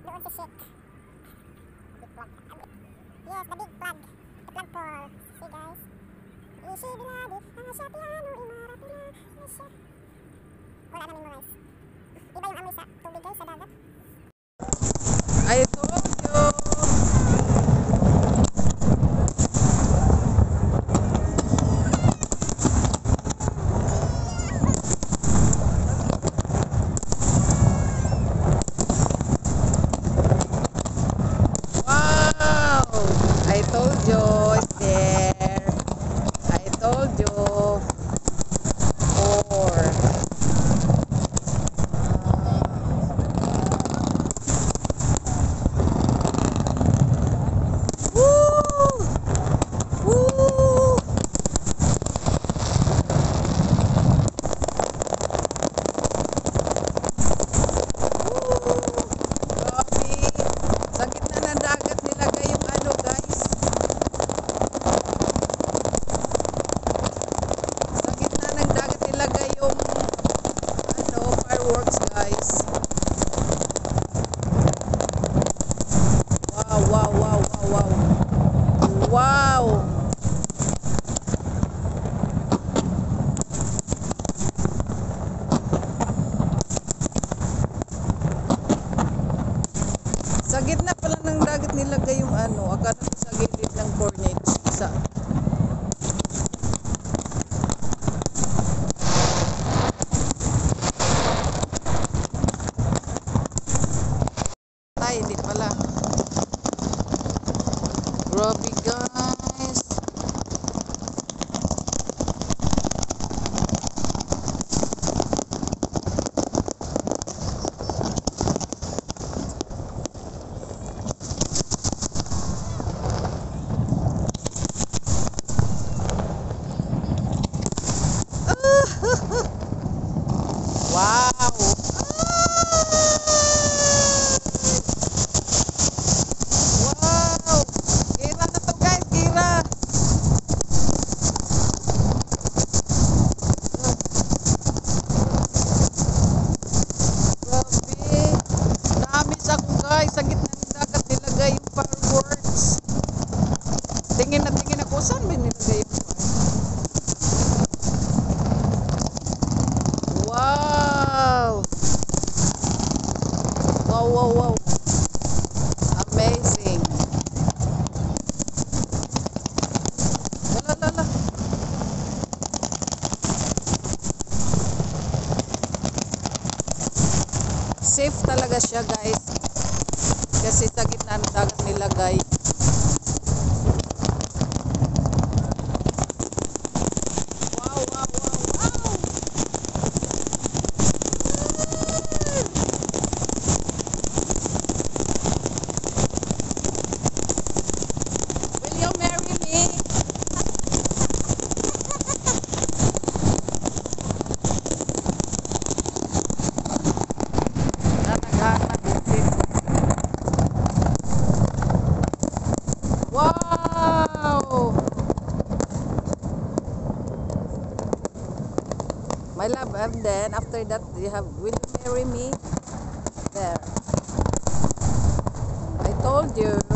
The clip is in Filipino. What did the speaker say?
Doon si Shik. Big plug. Yes, the big plug. The plug pole. See guys. Ishi biladi. Asya piano. Imara pila. Asya. Wala namin mo guys. Iba yung amoy sa tubig guys sa dagat. I told you. I told you it's there. I told you. Four. Woo! Woo! Grabe. Sa gitna ng dagat nilagay yung ano guys. Sa gitna ng dagat nilagay yung ano, fireworks guys. Wow, wow, wow, wow, wow. Wow. Sa gitna pala ng dagat nilagay yung ano, akala ko sa gilid ng corniche. Sa ay, hindi pala. Grabe guys. Wow. Wow. Gira na to guys, gira. Grabe. Namis ako guys, sa gitna ng dagat nilagay yung fireworks. Tingin ako, saan ba nilagay yung wow! Wow, wow, wow. Amazing. Lala. Safe talaga siya guys. Kasi sa gitna ng dagat nilagay. Wow, wow, wow, wow. Will you marry me? Wow! My love, and then after that you have, will you marry me? There. I told you.